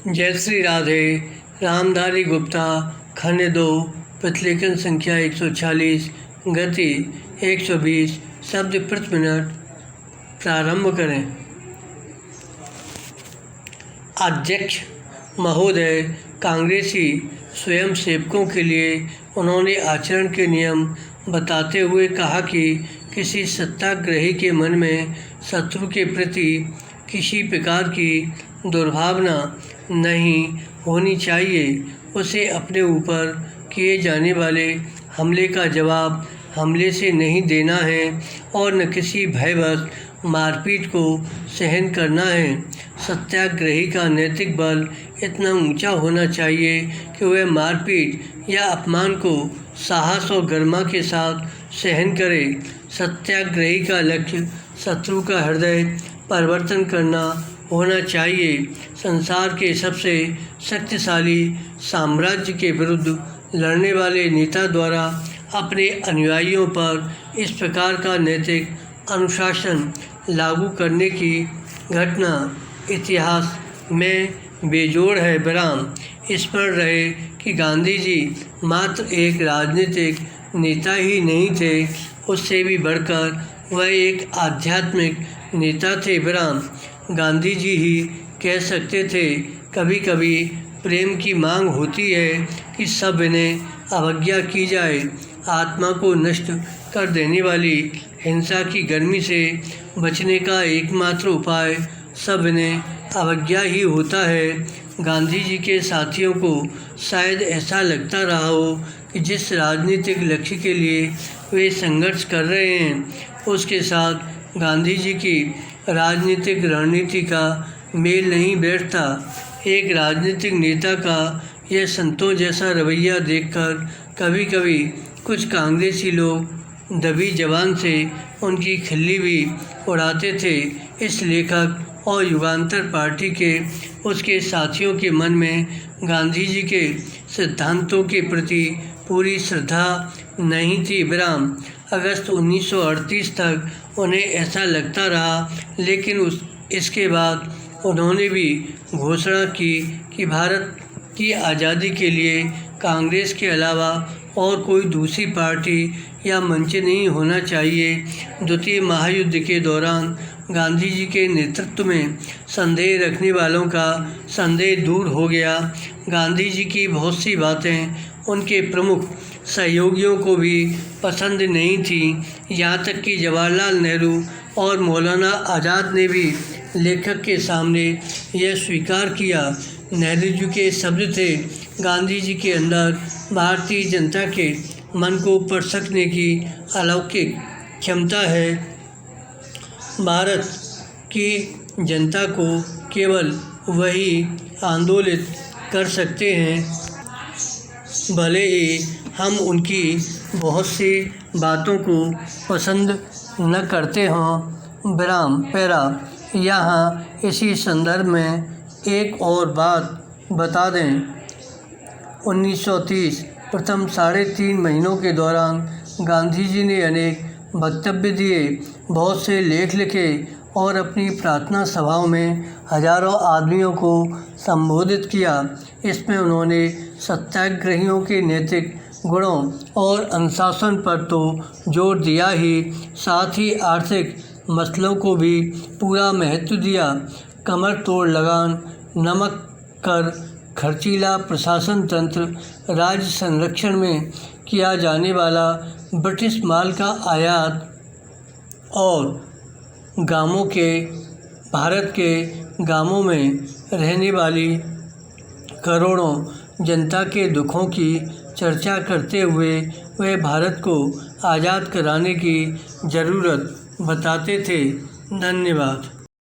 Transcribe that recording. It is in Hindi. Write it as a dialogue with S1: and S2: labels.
S1: जय श्री राधे। रामधारी गुप्ता, खंड 2, प्रतिलेखन संख्या 146, गति 120 शब्द प्रति मिनट। प्रारंभ करें। अध्यक्ष महोदय, कांग्रेसी स्वयंसेवकों के लिए उन्होंने आचरण के नियम बताते हुए कहा कि किसी सत्याग्रही के मन में शत्रु के प्रति किसी प्रकार की दुर्भावना नहीं होनी चाहिए। उसे अपने ऊपर किए जाने वाले हमले का जवाब हमले से नहीं देना है और न किसी भयवश मारपीट को सहन करना है। सत्याग्रही का नैतिक बल इतना ऊंचा होना चाहिए कि वह मारपीट या अपमान को साहस और गर्मा के साथ सहन करे। सत्याग्रही का लक्ष्य शत्रु का हृदय परिवर्तन करना होना चाहिए। संसार के सबसे शक्तिशाली साम्राज्य के विरुद्ध लड़ने वाले नेता द्वारा अपने अनुयायियों पर इस प्रकार का नैतिक अनुशासन लागू करने की घटना इतिहास में बेजोड़ है। विराम। स्मरण रहे कि गांधी जी मात्र एक राजनीतिक नेता ही नहीं थे, उससे भी बढ़कर वह एक आध्यात्मिक नेता थे। विराम। गांधी जी ही कह सकते थे, कभी कभी प्रेम की मांग होती है कि सब इन्हें अवज्ञा की जाए। आत्मा को नष्ट कर देने वाली हिंसा की गर्मी से बचने का एकमात्र उपाय सब इन्हें अवज्ञा ही होता है। गांधी जी के साथियों को शायद ऐसा लगता रहा हो कि जिस राजनीतिक लक्ष्य के लिए वे संघर्ष कर रहे हैं, उसके साथ गांधी जी की राजनीतिक रणनीति का मेल नहीं बैठता। एक राजनीतिक नेता का यह संतों जैसा रवैया देखकर कभी कभी कुछ कांग्रेसी लोग दबी जबान से उनकी खिल्ली भी उड़ाते थे। इस लेखक और युगांतर पार्टी के उसके साथियों के मन में गांधी जी के सिद्धांतों के प्रति पूरी श्रद्धा नहीं थी। विराम। अगस्त 1938 तक उन्हें ऐसा लगता रहा, लेकिन इसके बाद उन्होंने भी घोषणा की कि भारत की आज़ादी के लिए कांग्रेस के अलावा और कोई दूसरी पार्टी या मंच नहीं होना चाहिए। द्वितीय महायुद्ध के दौरान गांधी जी के नेतृत्व में संदेह रखने वालों का संदेह दूर हो गया। गांधी जी की बहुत सी बातें उनके प्रमुख सहयोगियों को भी पसंद नहीं थीं। यहाँ तक कि जवाहरलाल नेहरू और मौलाना आज़ाद ने भी लेखक के सामने यह स्वीकार किया। नेहरू जी के शब्द थे, गांधी जी के अंदर भारतीय जनता के मन को पढ़ सकने की अलौकिक क्षमता है। भारत की जनता को केवल वही आंदोलित कर सकते हैं, भले ही हम उनकी बहुत सी बातों को पसंद न करते हों। विराम। पैरा। यहाँ इसी संदर्भ में एक और बात बता दें। 1930 प्रथम 3.5 महीनों के दौरान गांधी जी ने अनेक वक्तव्य दिए, बहुत से लेख लिखे और अपनी प्रार्थना सभाओं में हजारों आदमियों को संबोधित किया। इसमें उन्होंने सत्याग्रहियों के नैतिक गुणों और अनुशासन पर तो जोर दिया ही, साथ ही आर्थिक मसलों को भी पूरा महत्व दिया। कमर तोड़ लगान, नमक कर, खर्चीला प्रशासन तंत्र, राज्य संरक्षण में किया जाने वाला ब्रिटिश माल का आयात और भारत के गांवों में रहने वाली करोड़ों जनता के दुखों की चर्चा करते हुए वह भारत को आज़ाद कराने की ज़रूरत बताते थे। धन्यवाद।